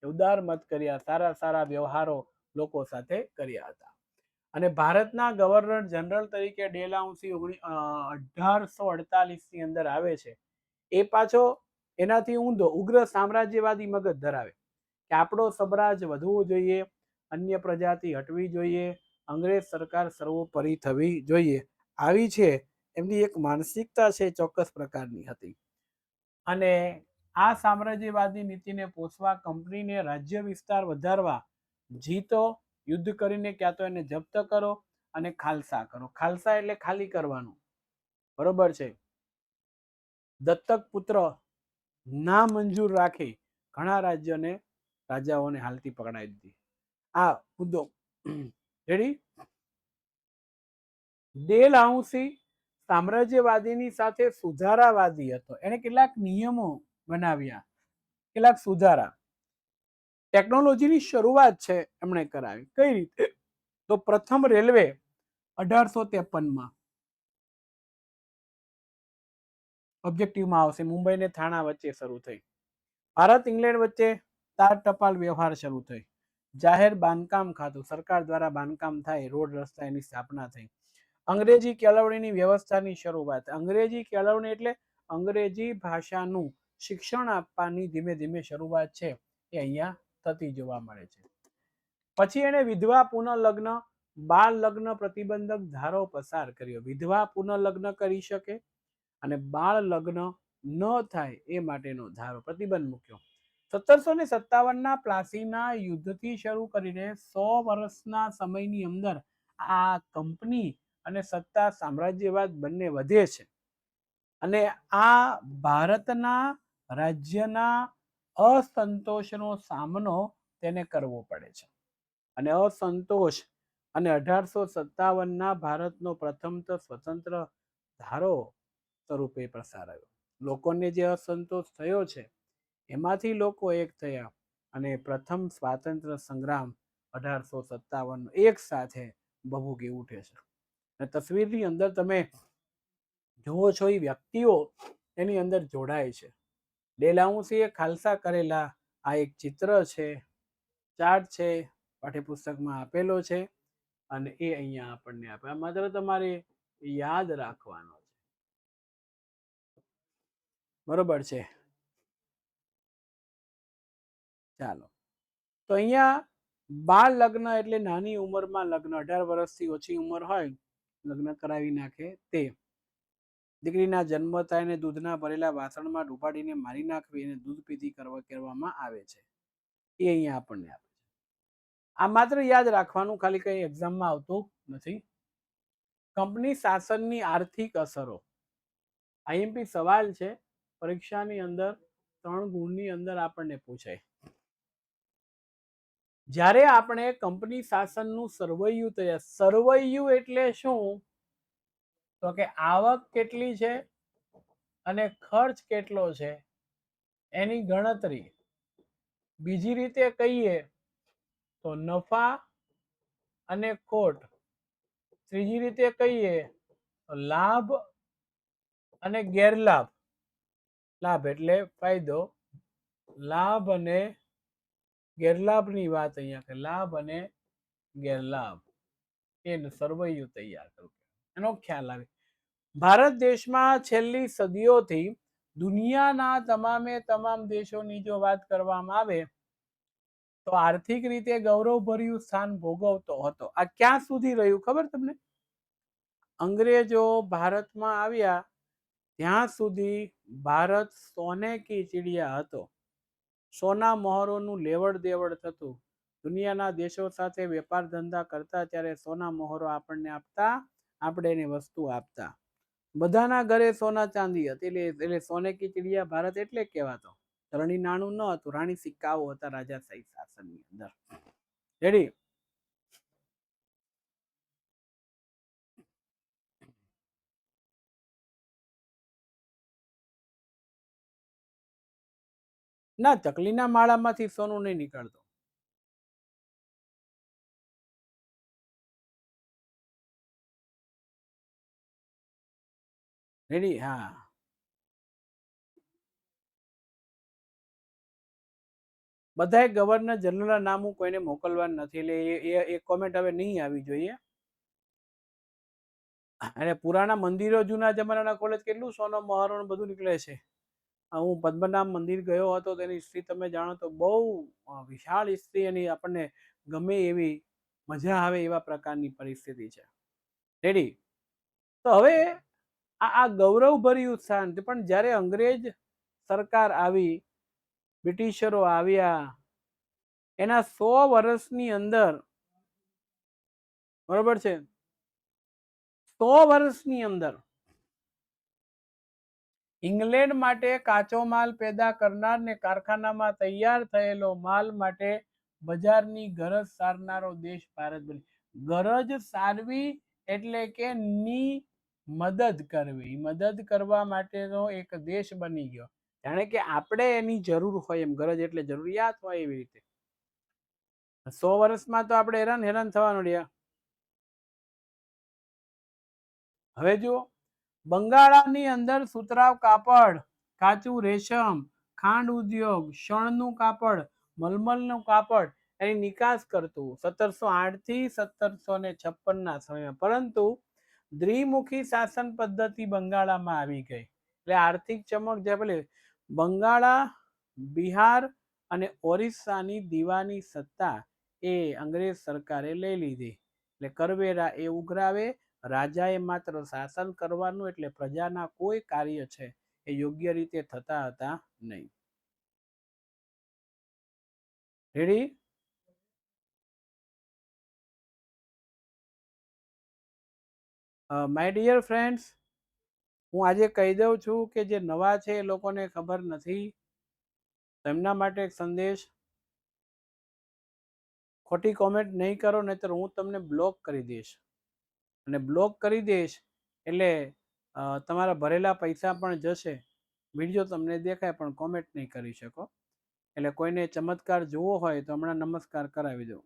એ ઉદારમત કર્યા, સારા સારા વ્યવહારો લોકો સાથે કર્યા હતા. અને ભારતના ગવર્નર જનરલ તરીકે ડેલાઉસી 1848 ની અંદર આવે છે. એ પાછો એનાથી ઊંધો ઉગ્ર સામ્રાજ્યવાદી મગજ ધરાવે કે આપણો સ્વરાજ વધવું જોઈએ, અન્ય પ્રજાતિ હટવી જોઈએ, અંગ્રેજ સરકાર સર્વોપરી થવી જોઈએ. આવી છે એમની એક માનસિકતા છે, ચોક્કસ પ્રકારની હતી. અને આ સામ્રાજ્યવાદી નીતિને પોષવા કંપનીને રાજ્ય વિસ્તાર વધારવા જીતો, યુદ્ધ કરીને ક્યાં તો એને જપ્ત કરો અને ખાલસા કરો. ખાલસા એટલે ખાલી કરવાનું, બરોબર છે. દત્તક પુત્ર ના મંજૂર રાખી ઘણા રાજાઓને હાલતી પકડાઈ દીધી. આ મુદ્દો રેડી. ડેલહાઉસી સામ્રાજ્યવાદીની સાથે સુધારાવાદી હતો. એને કેટલાક નિયમો બનાવ્યા, કેટલાક સુધારા. ટેકનોલોજીની શરૂઆત છે એમણે કરાવી. કઈ રીતે? તો પ્રથમ રેલવે 1853માં ઓબ્જેક્ટિવમાં આવશે, મુંબઈ ને થાણા વચ્ચે શરૂ થઈ. ભારત ઇંગ્લેન્ડ વચ્ચે તાર ટપાલ વ્યવહાર શરૂ થઈ. જાહેર બાંધકામ ખાતું, સરકાર દ્વારા બાંધકામ થાય, રોડ રસ્તા એની સ્થાપના થઈ. અંગ્રેજી કેળવણીની વ્યવસ્થાની શરૂઆત. અંગ્રેજી કેળવણી એટલે અંગ્રેજી ભાષાનું શિક્ષણ આપવાની ધીમે ધીમે શરૂઆત છે એ અહીંયા થતી જોવા મળે છે. પછી એને વિધવા પુનઃલગ્ન, બાળ લગ્ન પ્રતિબંધક ધારો પસાર કર્યો. વિધવા પુનઃલગ્ન કરી શકે અને બાળ લગ્ન ન થાય એ માટેનો ધારો પ્રતિબંધ મૂક્યો. 1757ના પ્લાસીના યુદ્ધથી શરૂ કરીને 100 વર્ષના સમયની અંદર આ કંપની અને સત્તા સામ્રાજ્યવાદ બંને વધે છે. અને આ ભારતના રાજ્યના અસંતોષનો સામનો તેને કરવો પડે છે. અને અસંતોષ અને 1857ના ભારતનો પ્રથમ તો સ્વતંત્ર ધારો સ્વરૂપે પ્રસારાયો. લોકોને જે અસંતોષ થયો છે એમાંથી લોકો એક થયા અને પ્રથમ સ્વાતંત્ર્ય સંગ્રામ 1857 એક સાથે ભભૂકી ઉઠે છે. અને તસવીરની અંદર તમે જુઓ છો એ વ્યક્તિઓ એની અંદર જોડાય છે. ડેલહાઉસીએ ખાલસા કરેલા આ એક ચિત્ર છે, ચાર્ટ છે, પાઠ્યપુસ્તકમાં આપેલો છે, અને એ અહીંયા આપણને આપે. માત્ર તમારે યાદ રાખવાનો છે, બરોબર છે. ચાલો, તો અહીંયા બાળ લગ્ન એટલે નાની ઉંમરમાં લગ્ન, 18 વર્ષથી ઓછી ઉંમર હોય લગ્ન કરાવી નાખે તે. દીકરીના જન્મ થાય ને દૂધના ભરેલા વાસણમાં ડૂબાડીને મારી નાખવી અને દૂધ પીધી કરવામાં આવે છે. એ અહીંયા આપણને આપે છે. આ માત્ર યાદ રાખવાનું, ખાલી કઈ એક્ઝામમાં આવતું નથી. કંપની શાસનની આર્થિક અસરો. આઈએમપી સવાલ છે, પરીક્ષાની અંદર 3 ગુણની અંદર આપણને પૂછાય. જ્યારે આપણે કંપની શાસનનું સરવૈયું તૈયાર, સરવૈયું એટલે શું? તો કે આવક કેટલી છે અને ખર્ચ કેટલો છે એની ગણતરી. બીજી રીતે કહીએ તો નફા અને ખોટ. ત્રીજી રીતે કહીએ તો લાભ અને ગેરલાભ. લાભ એટલે ફાયદો, લાભ અને ગેરલાભની વાત અહીંયા કે લાભ અને ગેરલાભ એનું સરવૈયું તૈયાર કરવું, એનો ખ્યાલ આવે. ભારત દેશમાં છેલ્લી સદીઓથી દુનિયાના તમામે તમામ દેશોની જો વાત કરવામાં આવે તો આર્થિક રીતે ગૌરવભર્યું સ્થાન ભોગવતો હતો. આ ક્યાં સુધી રહ્યું ખબર તમને? અંગ્રેજો ભારતમાં આવ્યા ત્યાં સુધી ભારત સોને કી ચિડિયા હતો. સોના મહોરોનું લેવડ દેવડ થતું. દુનિયાના દેશો સાથે વેપાર ધંધા કરતા ત્યારે સોના મહોરો આપણને આપતા, આપણે એની વસ્તુ આપતા. બધાના ઘરે સોના ચાંદી હતી, એટલે સોને કી ચિડિયા ભારત એટલે કહેવાતો. ચલણી નાણું ન હતું, રાણી સિક્કાઓ હતા રાજાશાહી શાસનની અંદર. રેડી? ના, ચકલીના માળામાંથી સોનું નહીં નીકળતું. રેડી? હા. બધાએ ગવર્નર જનરલ નામું કોઈને મોકલવાનું નથી, એટલે એ કોમેન્ટ હવે નહીં આવી જોઈએ. અને પુરાણા મંદિરો જૂના જમાનાના કોલેજ કેટલું સોનો મહોરો બધું નીકળે છે. હું પદ્મનાભ મંદિર ગયો હતો, તેની હિસ્ટ્રી તમે જાણો તો બહુ વિશાળ હિસ્ટ્રી, એની આપણને ગમે એવી મજા આવે એવા પ્રકારની પરિસ્થિતિ છે. રેડી? તો હવે આ ગૌરવભર્યું સ્થાન, પણ જ્યારે અંગ્રેજ સરકાર આવી, બ્રિટિશરો આવ્યા, એના 100 વર્ષની અંદર, બરોબર છે, 100 વર્ષની અંદર ઇંગ્લેન્ડ માટે કાચો માલ પેદા કરનાર ને કારખાનામાં તૈયાર થયેલો માલ માટે બજારની ગરજ સારનારો દેશ ભારત બન્યો. ગરજ સારવી એટલે કે ની મદદ કરવી, મદદ કરવા માટેનો એક દેશ બની ગયો. જાણે કે આપણે એની જરૂર હોય એમ, ગરજ એટલે જરૂરિયાત હોય એવી રીતે. 100 વર્ષમાં તો આપણે હેરાન હેરાન થવાનું રહ્યા. હવે જુઓ, બંગાળાની અંદર સુતરાવ કાપડ, કાચું રેશમ, ખાંડ ઉદ્યોગ, શણનું કાપડ, મલમલનું કાપડ એની નિકાસ કરતું 1708 થી 1756 ના સમયમાં. પરંતુ દ્વિમુખી શાસન પદ્ધતિ બંગાળામાં આવી ગઈ, એટલે આર્થિક ચમક જે પેલી બંગાળા, બિહાર અને ઓરિસ્સાની દીવાની સત્તા એ અંગ્રેજ સરકારે લઈ લીધી. એટલે કરવેરા એ ઉઘરાવે, રાજાએ માત્ર શાસન કરવાનું, એટલે પ્રજાના કોઈ કાર્ય છે એ યોગ્ય રીતે થતા હતા નહીં. રેડી? માય ડિયર ફ્રેન્ડ્સ, હું આજે કહી દઉં છું કે જે નવા છે એ લોકોને ખબર નથી, તેમના માટે એક સંદેશ. ખોટી કોમેન્ટ નહીં કરો, નહીતર હું તમને બ્લોક કરી દઈશ. અને બ્લોક કરી દઈશ એટલે તમારા ભરેલા પૈસા પણ જશે, વિડીયો તમને દેખાય પણ કોમેન્ટ નહીં કરી શકો. એટલે કોઈને ચમત્કાર જોવો હોય તો હમણાં નમસ્કાર કરાવી દઉં.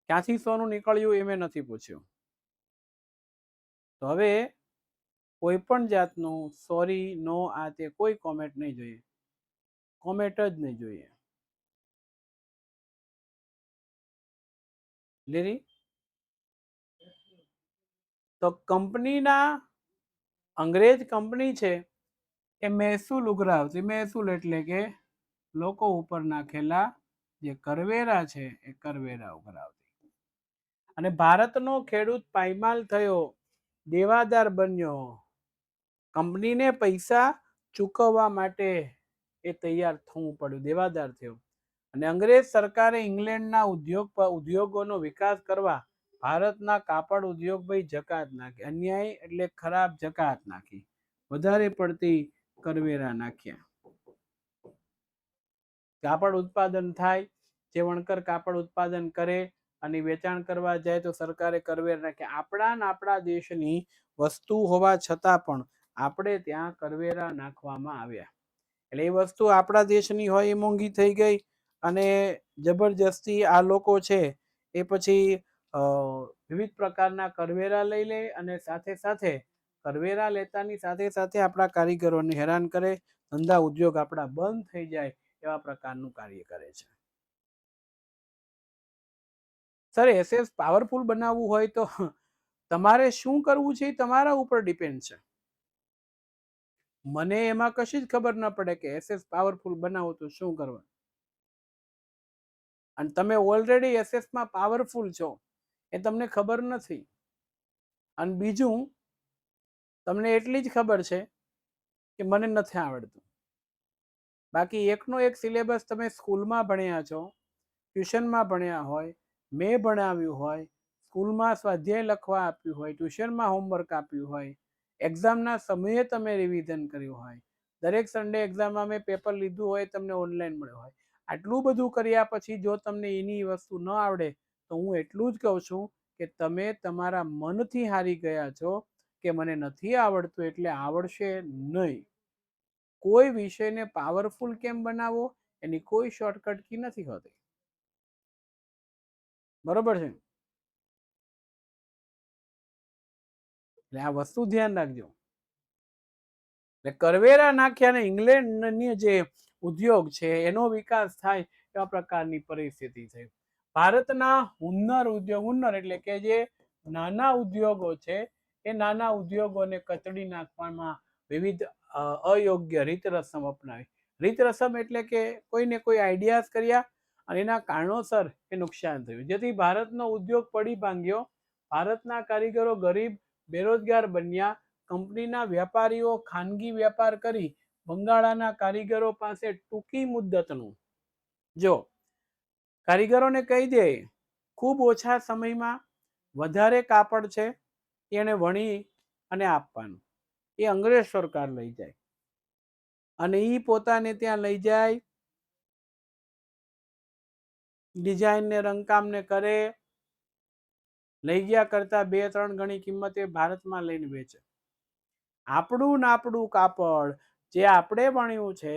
ક્યાંથી સોનું નીકળ્યું એ મેં નથી પૂછ્યું. તો હવે કોઈ પણ જાતનું સોરી, નો, આ તે કોઈ કોમેન્ટ નહીં જોઈએ, કોમેન્ટ જ નહીં જોઈએ. લીરી? તો કંપનીના, અંગ્રેજ કંપની છે એ મહેસૂલ ઉઘરાવતી. મહેસૂલ એટલે કે લોકો ઉપર નાખેલા જે કરવેરા છે એ કરવેરા ઉઘરાવતી. અને ભારતનો ખેડૂત પાયમાલ થયો, દેવાદાર બન્યો, કંપનીને પૈસા ચૂકવવા માટે એ તૈયાર થવું પડ્યું, દેવાદાર થયો. અને અંગ્રેજ સરકારે ઇંગ્લેન્ડના ઉદ્યોગોનો વિકાસ કરવા ભારતના કાપડ ઉદ્યોગ ભાઈ જકાત નાખી. અન્યાય એટલે ખરાબ જકાત નાખી, વધારે પડતી કરવેરા નાખ્યા. કાપડ ઉત્પાદન થાય, જે વણકર કાપડ ઉત્પાદન કરે અને વેચાણ કરવા જાય તો સરકારે કરવેરા નાખ્યા. આપણા દેશની વસ્તુ હોવા છતાં પણ આપણે ત્યાં કરવેરા નાખવામાં આવ્યા. એટલે એ વસ્તુ આપણા દેશની હોય એ મોંઘી થઈ ગઈ, અને જબરજસ્તી આ લોકો છે એ પછી વિવિધ પ્રકારના કરવેરા લઈ લે, અને સાથે સાથે કરવેરા લેતાની સાથે સાથે આપણા કારીગરોને હેરાન કરે, ધંધા ઉદ્યોગ આપણા બંધ થઈ જાય એવા પ્રકારનું કાર્ય કરે છે. સર, એસએસ પાવરફુલ બનાવવું હોય તો તમારે શું કરવું છે એ તમારા ઉપર ડિપેન્ડ છે. મને એમાં કશી જ ખબર ન પડે કે એસએસ પાવરફુલ બનાવો તો શું કરવા. અને તમે ઓલરેડી એસએસમાં પાવરફુલ છો એ તમને ખબર નથી. અને બીજું, તમને એટલી જ ખબર છે કે મને નથી આવડતું. બાકી એકનો એક સિલેબસ તમે સ્કૂલમાં ભણ્યા છો, ટ્યુશનમાં ભણ્યા હોય, મેં ભણાવ્યું હોય, સ્કૂલમાં સ્વાધ્યાય લખવા આપ્યું હોય, ટ્યુશનમાં હોમવર્ક આપ્યું હોય, એક્ઝામના સમયે તમે રિવિઝન કર્યું હોય, દરેક સન્ડે એક્ઝામમાં મેં પેપર લીધું હોય, તમને ઓનલાઈન મળ્યું હોય, આટલું બધું કર્યા પછી જો તમને એની વસ્તુ ન આવડે તો હું એટલું જ કહું છું કે તમે તમારા મનથી હારી ગયા છો કે મને નથી આવડતું એટલે આવડશે નહીં. કોઈ વિષયને પાવરફુલ કેમ બનાવવો એની કોઈ શોર્ટકટ કી નથી હોતી. બરોબર છે? એટલે આ વસ્તુ ધ્યાન રાખજો. એટલે કરવેરા નાખ્યા ને ઇંગ્લેન્ડની જે ઉદ્યોગ છે એનો વિકાસ થાય એવા પ્રકારની પરિસ્થિતિ છે. ભારતના હુન્નર એટલે કે જે નાના ઉદ્યોગો છે એ નાના ઉદ્યોગોને કચડી નાખવામાં વિવિધ અયોગ્ય રીત રસમ અપનાવી. રીત રસમ એટલે કે કોઈને કોઈ આઈડિયાઝ કર્યા અને એના કારણોસર એ નુકસાન થયું, જેથી ભારતનો ઉદ્યોગ પડી ભાંગ્યો. ભારતના કારીગરો ગરીબ બેરોજગાર બન્યા. કંપનીના વેપારીઓ ખાનગી વેપાર કરી બંગાળાના કારીગરો પાસે ટૂંકી મુદ્દતનું, જો કારીગરોને કહી દે ખૂબ ઓછા સમયમાં વધારે કાપડ છે એને વણી અને આપવાનું, એ અંગ્રેજ સરકાર લઈ જાય અને એ પોતાને ત્યાં લઈ જાય, ડિઝાઇન ને રંગકામ ને કરે, લઈ ગયા કરતા 2-3 ગણી કિંમતે ભારતમાં લઈને વેચે. આપણું નાપડું કાપડ જે આપણે વણ્યું છે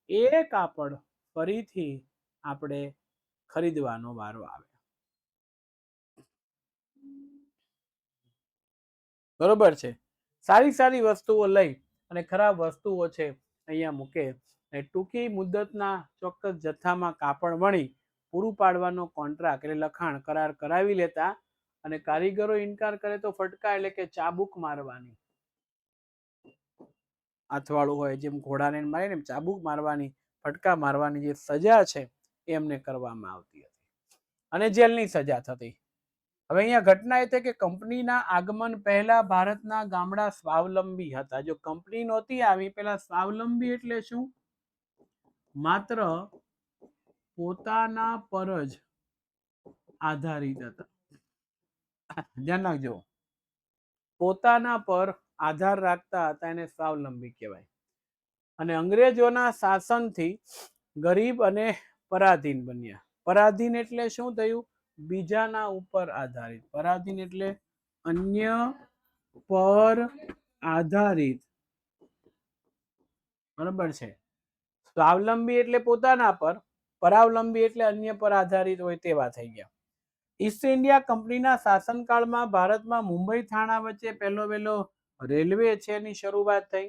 એ કાપડ ફરીથી આપણે ખરીદવાનો વારો આવે. બરોબર છે? સારી સારી વસ્તુઓ લઈ અને ખરાબ વસ્તુઓ છે અહીંયા મૂકે. ટૂંકી મુદ્દતના ચોક્કસ જથ્થામાં કાપડ વણી પૂરું પાડવાનો કોન્ટ્રાક્ટ એટલે લખાણ કરાર કરાવી લેતા અને કારીગરો ઇનકાર કરે તો ફટકા એટલે કે ચાબુક મારવાની. અથવાળું હોય જેમ ઘોડાને મારે ને ચાબુક મારવાની, ફટકા મારવાની જે સજા છે એમને કરવામાં આવતી હતી અને જેલની સજા થતી. હવે અહીંયા ઘટના એ છે કે કંપનીના આગમન પહેલા ભારતના ગામડા સ્વાવલંબી હતા. જો કંપની નહોતી આવી પેલા સ્વાવલંબી એટલે શું? માત્ર પોતાના પર જ આધારિત હતા. ધ્યાન રાખજો, પોતાના પર આધાર રાખતા હતા એને સ્વાવલંબી કહેવાય. અને અંગ્રેજોના શાસનથી ગરીબ અને પરાધીન બન્યા. પરાધીન એટલે શું થયું? બીજાના ઉપર આધારિત. પરાધીન એટલે અન્ય પર આધારિત. બરાબર છે? સ્વાવલંબી એટલે પોતાના પર, પરાવલંબી એટલે અન્ય પર આધારિત હોય તેવા થઈ ગયા. ઈસ્ટ ઇન્ડિયા કંપનીના શાસનકાળમાં ભારતમાં મુંબઈ થાણા વચ્ચે પહેલો રેલવે છે એની શરૂઆત થઈ.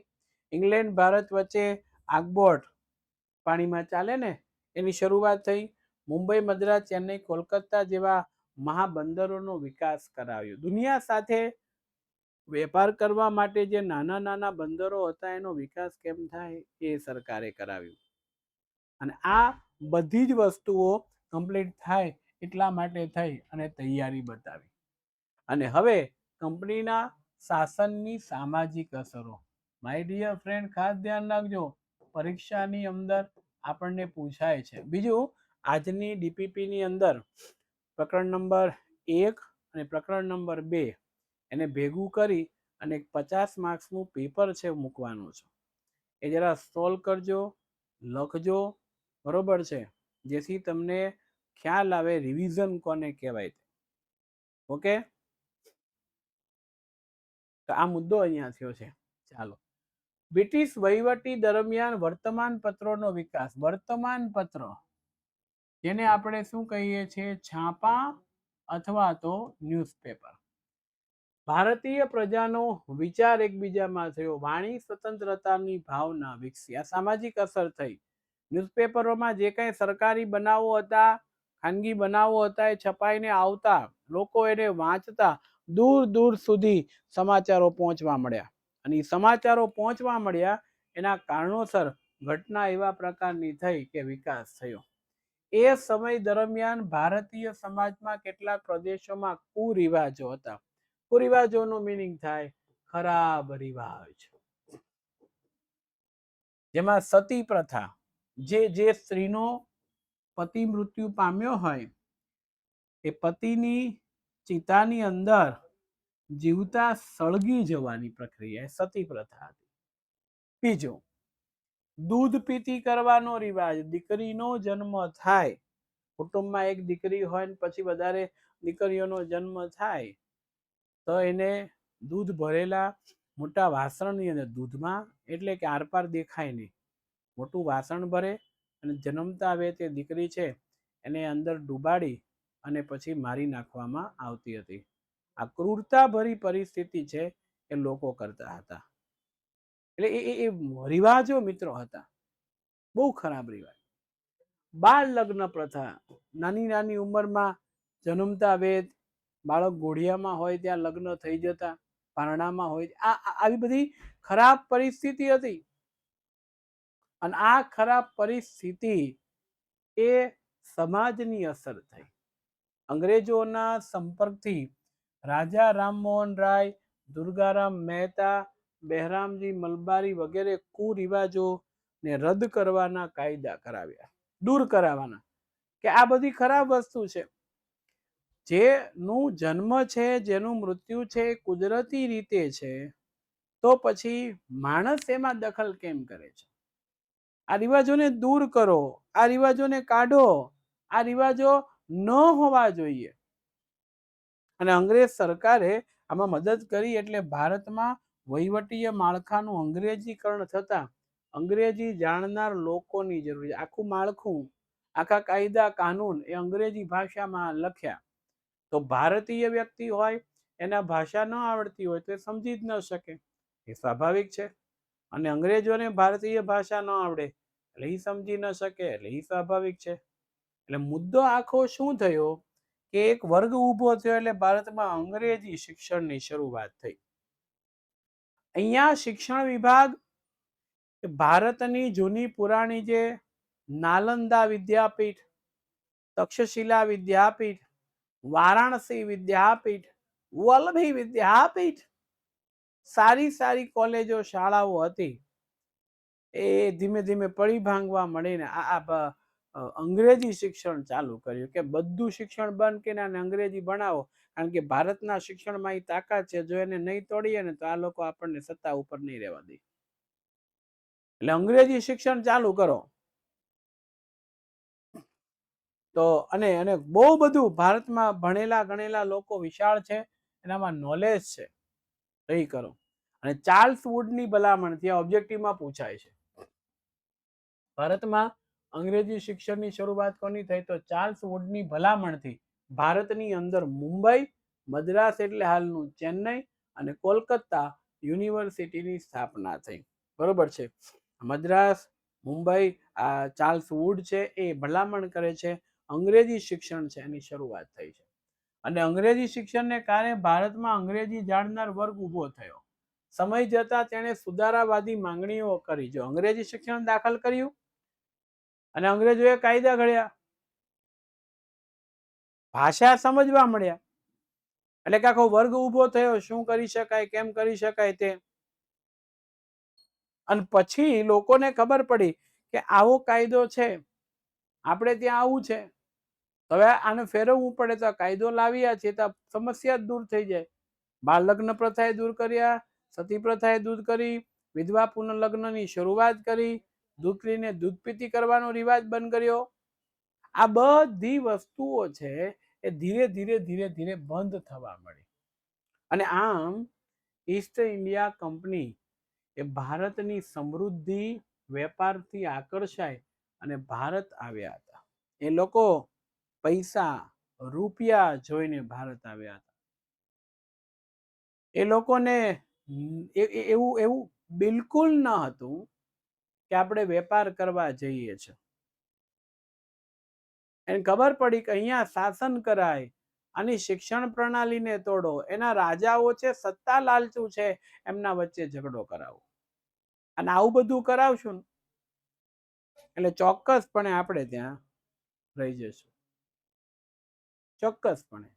ઇંગ્લેન્ડ ભારત વચ્ચે આગબોટ પાણીમાં ચાલે ને એની શરૂઆત થઈ. મુંબઈ, મદ્રાસ, ચેન્નઈ, કોલકાતા જેવા મહાબંદરોનો વિકાસ કરાવ્યો. દુનિયા સાથે વેપાર કરવા માટે જે નાના નાના બંદરો હતા એનો વિકાસ કેમ થાય એ સરકારે કરાવ્યું. અને આ બધી જ વસ્તુઓ કમ્પ્લીટ થાય એટલા માટે થઈ અને તૈયારી બતાવી. અને હવે કંપનીના શાસનની સામાજિક અસરો. માય ડિયર ફ્રેન્ડ, ખાસ ધ્યાન રાખજો, પરીક્ષાની અંદર આપણને પૂછાય છે. બીજું, આજની ડીપીપીની અંદર પ્રકરણ નંબર 1 અને પ્રકરણ નંબર 2 એને ભેગું કરી અને 50 માર્ક્સનું પેપર છે મૂકવાનું છે. એ જરા સોલ્વ કરજો, લખજો. બરોબર છે? જેથી તમને ખ્યાલ આવે રિવિઝન કોને કહેવાય. ઓકે, તો આ મુદ્દો અહીંયા થયો છે. ચાલો, બ્રિટિશ વહીવટી દરમિયાન વર્તમાન પત્રોનો વિકાસ. વર્તમાન પત્ર જેને આપણે શું કહીએ છીએ? છાપા અથવા તો ન્યૂઝપેપર. ભારતીય પ્રજાનો વિચાર એકબીજામાં થયો, વાણી સ્વતંત્રતાની ભાવના વિકસી. આ સામાજિક અસર થઈ. ન્યૂઝપેપરોમાં જે કંઈ સરકારી બનાવો હતા, ખાનગી બનાવો હતા એ છપાઈને આવતા, લોકો એને વાંચતા, દૂર દૂર સુધી સમાચારો પહોંચવા મળ્યા. અને એ સમાચારો પહોંચવા મળ્યા એના કારણોસર ઘટના એવા પ્રકારની થઈ કે વિકાસ થયો. એ સમય દરમિયાન ભારતીય સમાજમાં કેટલાક પ્રદેશોમાં કુરિવાજો હતા. કુરિવાજોનો મીનિંગ થાય ખરાબ રિવાજ, જેમાં સતી પ્રથા, જે સ્ત્રીનો પતિ મૃત્યુ પામ્યો હોય એ પતિની ચિતાની અંદર જીવતા સળગી જવાની પ્રક્રિયા સતી પ્રથા હતી. બીજું, દૂધ પીતી કરવાનો રિવાજ. દીકરીનો જન્મ થાય, કુટુંબમાં એક દીકરી હોય ને પછી વધારે દીકરીઓનો જન્મ થાય તો એને દૂધ ભરેલા મોટા વાસણની અંદર, દૂધમાં એટલે કે આરપાર દેખાય નહીં, મોટું વાસણ ભરે અને જન્મતા આવે તે દીકરી છે એને અંદર ડૂબાડી અને પછી મારી નાખવામાં આવતી હતી. આ ક્રૂરતા ભરી પરિસ્થિતિ છે એ લોકો કરતા હતા. એટલે એ રિવાજો મિત્રો હતા, બહુ ખરાબ રિવાજ. બાળ લગ્ન પ્રથા. નાની નાની ઉંમરમાં જન્મતા વેદ બાળક ઘોડિયામાં હોય ત્યાં લગ્ન થઈ જતા, પારણામાં હોય. આવી બધી ખરાબ પરિસ્થિતિ હતી. અને આ ખરાબ પરિસ્થિતિ એ સમાજની અસર થઈ. અંગ્રેજોના સંપર્કથી રાજા રામમોહન રાય, દુર્ગારામ મહેતા, બહેરામજી મલબારી વગેરે કુરિવાજોને રદ કરવાના કાયદા કરાવ્યા, દૂર કરાવવાના, કે આ બધી ખરાબ વસ્તુ છે. જેનું જન્મ છે, જેનું મૃત્યુ છે કુદરતી રીતે છે, તો પછી માણસ એમાં દખલ કેમ કરે છે? આ રિવાજોને દૂર કરો, આ રિવાજોને કાઢો. આ રિવાજો ન હોવા જોઈએ. અને અંગ્રેજ સરકારે આમાં મદદ કરી એટલે ભારતમાં વહીવટીય માળખાનું અંગ્રેજીકરણ થતા અંગ્રેજી જાણનાર લોકોની જરૂર છે. આખું માળખું, આખા કાયદા કાનૂન એ અંગ્રેજી ભાષામાં લખ્યા. તો ભારતીય વ્યક્તિ હોય, એના ભાષા ન આવડતી હોય તો એ સમજી જ ન શકે, એ સ્વાભાવિક છે. અને અંગ્રેજોને ભારતીય ભાષા ન આવડે એટલે એ સમજી ન શકે, એટલે એ સ્વાભાવિક છે. એટલે મુદ્દો આખો શું થયો કે એક વર્ગ ઊભો થયો એટલે ભારતમાં અંગ્રેજી શિક્ષણની શરૂઆત થઈ. અહીંયા શિક્ષણ વિભાગ ભારતની જૂની પુરાણી જે નાલંદા વિદ્યાપીઠ, તક્ષશિલા વિદ્યાપીઠ, વારાણસી વિદ્યાપીઠ, વલ્લભી વિદ્યાપીઠ, સારી સારી કોલેજો શાળાઓ હતી, એ ધીમે ધીમે પડી ભાંગવા મળીને આ અંગ્રેજી શિક્ષણ ચાલુ કર્યું કે બધું શિક્ષણ બંધ કરીને અંગ્રેજી ભણાવો, કારણ કે ભારતના શિક્ષણમાં એ તાકાત છે, જો એને નહીં તોડીએ ને તો આ લોકો આપણને સત્તા ઉપર નહીં રહેવા દે. એટલે અંગ્રેજી શિક્ષણ ચાલુ કરો. તો અને બહુ બધું ભારતમાં ભણેલા ગણેલા લોકો વિશાળ છે, એનામાં નોલેજ છે, એ કરો. અને ચાર્લ્સ વુડની ભલામણથી આ ઓબ્જેક્ટિવમાં પૂછાય છે, ભારતમાં અંગ્રેજી શિક્ષણની શરૂઆત કોની થઈ? તો ચાર્લ્સ વુડની ભલામણથી ભારતની અંદર મુંબઈ, મદ્રાસ એટલે હાલનું ચેન્નઈ અને કોલકાતા યુનિવર્સિટીની સ્થાપના થઈ. બરોબર છે. મદ્રાસ, મુંબઈ, આ ચાર્લ્સ વુડ છે એ ભલામણ કરે છે અંગ્રેજી શિક્ષણ છે એની શરૂઆત થઈ છે. અને અંગ્રેજી શિક્ષણને કારણે ભારતમાં અંગ્રેજી જાણનાર વર્ગ ઊભો થયો. સમય જતા તેણે સુધારાવાદી માંગણીઓ કરી. જો અંગ્રેજી શિક્ષણ દાખલ કર્યું અને અંગ્રેજોએ કાયદા ઘડ્યા, ભાષા સમજવા મળ્યા, એટલે કે આખો વર્ગ ઊભો થયો, શું કરી શકાય, કેમ કરી શકાય તે. અને પછી લોકોને ખબર પડી કે આવો કાયદો છે, આપણે ત્યાં આવું છે, હવે આને ફેરવવું પડે, તો આ કાયદો લાવ્યા છે તો સમસ્યા જ દૂર થઈ જાય. બાળ લગ્ન પ્રથાએ દૂર કર્યા, સતી પ્રથાએ દૂર કરી, વિધવા પુનર્લગ્નની શરૂઆત કરી, દીકરીને દૂધ પીતી કરવાનો રિવાજ બંધ કર્યો. આ બધી વસ્તુઓ છે એ ધીરે ધીરે ધીરે ધીરે બંધ થવા મળી. અને આમ ઈસ્ટ ઇન્ડિયા કંપની એ ભારતની સમૃદ્ધિ, વેપારથી આકર્ષાય અને ભારત આવ્યા હતા. એ લોકો પૈસા, રૂપિયા જોઈને ભારત આવ્યા હતા. એ લોકોને એવું બિલકુલ ન હતું કે આપણે વેપાર કરવા જઈએ છીએ. એને ખબર પડી કે અહીંયા શાસન કરાય, આની શિક્ષણ પ્રણાલીને તોડો, એના રાજાઓ છે, સત્તા લાલચુ છે, એમના વચ્ચે ઝઘડો કરાવો. અને આવું બધું કરાવશું એટલે ચોક્કસપણે આપણે ત્યાં રહી જશું. ચોક્કસપણે.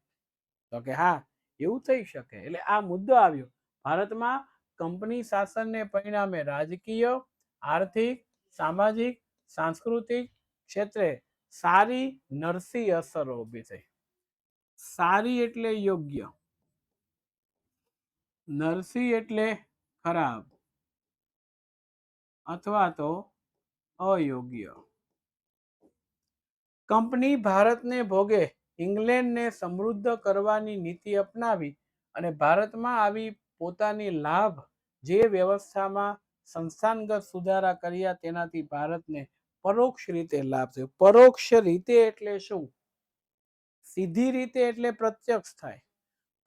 તો કે હા, એવું થઈ શકે. એટલે આ મુદ્દો આવ્યો. ભારતમાં કંપની શાસનને પરિણામે રાજકીય, આર્થિક, સામાજિક, સાંસ્કૃતિક ક્ષેત્રે સારી નરસી અસરો ઊભી થઈ. સારી એટલે યોગ્ય, નરસી એટલે ખરાબ અથવા તો અયોગ્ય. કંપની ભારતને ભોગે ઇંગ્લેન્ડને સમૃદ્ધ કરવાની નીતિ અપનાવી અને ભારતમાં આવી પોતાની લાભ જે વ્યવસ્થામાં સંસ્થાનગત સુધારા કર્યા તેનાથી ભારતને પરોક્ષ રીતે લાભ થયો. પરોક્ષ રીતે એટલે શું? સીધી રીતે એટલે પ્રત્યક્ષ થાય,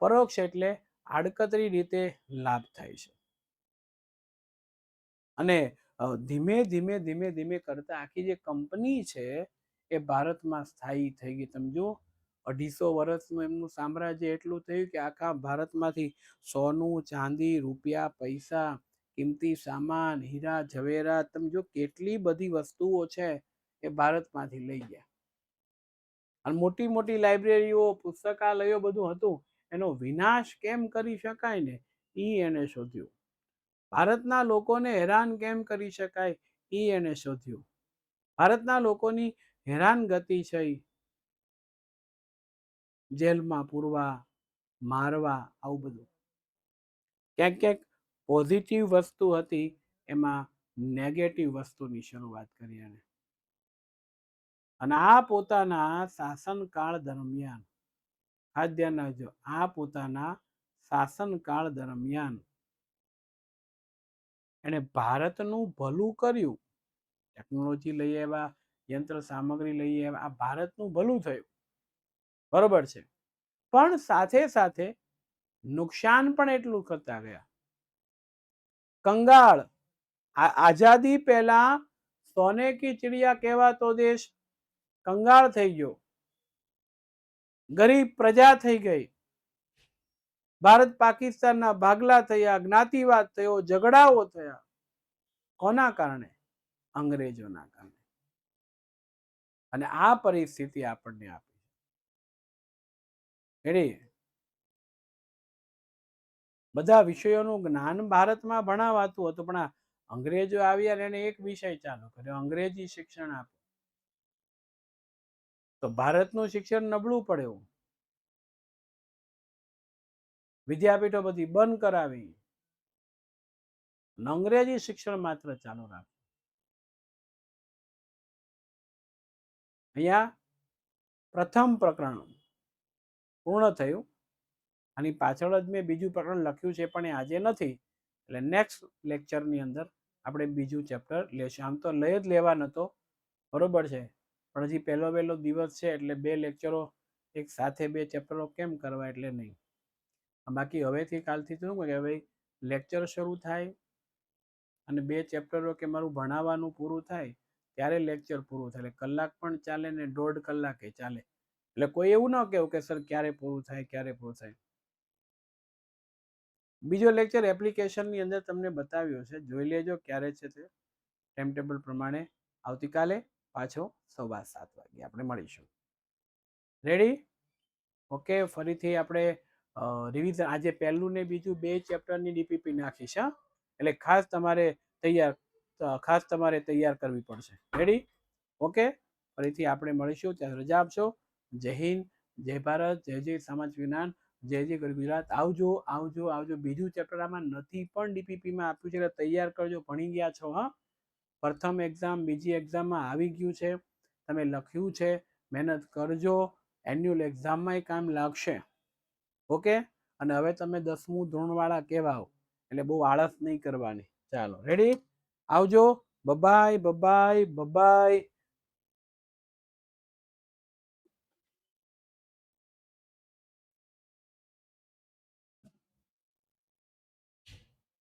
પરોક્ષ એટલે આડકતરી રીતે લાભ થાય છે. અને ધીમે ધીમે ધીમે ધીમે કરતા આખી જે કંપની છે એ ભારતમાં સ્થાયી થઈ ગઈ. તમે જુઓ 250 વર્ષનું એમનું સામ્રાજ્ય એટલું થયું કે આખા ભારતમાંથી સોનું, ચાંદી, રૂપિયા, પૈસા, કિંમતી સામાન, હીરા ઝવેરાત, તમે જો કેટલી બધી વસ્તુઓ છે એ ભારતમાંથી લઈ ગયા. અને મોટી મોટી લાઇબ્રેરીઓ, પુસ્તકાલયો બધું હતું, એનો વિનાશ કેમ કરી શકાય ને એને શોધ્યું. ભારતના લોકોને હેરાન કેમ કરી શકાય એને શોધ્યું. ભારતના લોકોની હેરાનગતિ છે જેલમાં પૂરવા, મારવા, આવું બધું. ક્યાંક ક્યાંક પોઝિટિવ વસ્તુ હતી, એમાં નેગેટિવ વસ્તુની શરૂઆત કરી એને. અને આ પોતાના શાસનકાળ દરમિયાન, આ ધ્યાન રાખજો, આ પોતાના શાસનકાળ દરમિયાન એને ભારતનું ભલું કર્યું. ટેકનોલોજી લઈ આવ્યા, યંત્ર સામગ્રી લઈ આવ્યા, આ ભારતનું ભલું થયું, બરોબર છે. પણ સાથે સાથે નુકસાન પણ એટલું કરતા ગયા. કંગાળ, આઝાદી પહેલા સોને કી ચિડિયા કહેવાતો દેશ કંગાળ થઈ ગયો, ગરીબ પ્રજા થઈ ગઈ. ભારત પાકિસ્તાનના ભાગલા થયા, જ્ઞાતિવાદ થયો, ઝઘડાઓ થયા. કોના કારણે? અંગ્રેજોના કારણે. અને આ પરિસ્થિતિ આપણને આપી. બધા વિષયોનું જ્ઞાન ભારતમાં ભણાવાતું હતું, પણ આ અંગ્રેજો આવ્યા અને એને એક વિષય ચાલુ કર્યો, અંગ્રેજી શિક્ષણ આપ્યું. તો ભારતનું શિક્ષણ નબળું પડ્યું. વિદ્યાપીઠો બધી બંધ કરાવી, અંગ્રેજી શિક્ષણ માત્ર ચાલુ રાખ્યું. અહીંયા પ્રથમ પ્રકરણ પૂર્ણ થયું. આની પાછળ જ મેં બીજું પ્રકરણ લખ્યું છે, પણ એ આજે નથી. એટલે નેક્સ્ટ લેક્ચરની અંદર આપણે બીજું ચેપ્ટર લેશું. આમ તો લઈ જ લેવા નતો, બરોબર છે, પણ હજી પહેલો દિવસ છે એટલે 2 લેક્ચરો એક સાથે 2 ચેપ્ટરો કેમ કરવા, એટલે નહીં. બાકી હવેથી કાલથી શું કે ભાઈ લેક્ચર શરૂ થાય અને 2 ચેપ્ટરો કે મારું ભણાવવાનું પૂરું થાય ત્યારે લેક્ચર પૂરું થાય. એટલે કલાક પણ ચાલે ને 1.5 કલાકે ચાલે. એટલે કોઈ એવું ન કહેવું કે સર ક્યારે પૂરું થાય, ક્યારે પૂરું થાય. બીજો લેક્ચર એપ્લિકેશનની અંદર તમને બતાવ્યો છે, જોઈ લેજો ક્યારે છે તે. ટાઈમ ટેબલ પ્રમાણે આવતીકાલે પાછો 7:15 વાગે આપણે મળીશું. રેડી? ઓકે. ફરીથી આપણે રિવિઝન, આજે પહેલું ને બીજું 2 ચેપ્ટરની ડીપીપી નાખીશ. એટલે ખાસ તમારે તૈયાર કરવી પડશે. રેડી? ઓકે. ફરીથી આપણે મળીશું, ત્યાં રજા આપશો. જય હિન્દ, જય ભારત, જય જય સમાજ વિજ્ઞાન, જય જય ગુજરાત. આવજો આવજો આવજો. બીજું ચેપ્ટર આમાં નથી પણ ડીપીપીમાં આપ્યું છે, એટલે તૈયાર કરજો. ભણી ગયા છો? હા, પ્રથમ એક્ઝામ, બીજી એક્ઝામમાં આવી ગયું છે, તમે લખ્યું છે, મહેનત કરજો. એન્યુઅલ એક્ઝામમાં કામ લાગશે. ઓકે. અને હવે તમે 10મું ધોરણવાળા કહેવાઓ, એટલે બહુ આળસ નહીં કરવાની. ચાલો, રેડી? આવજો. Bye-bye bye-bye bye-bye.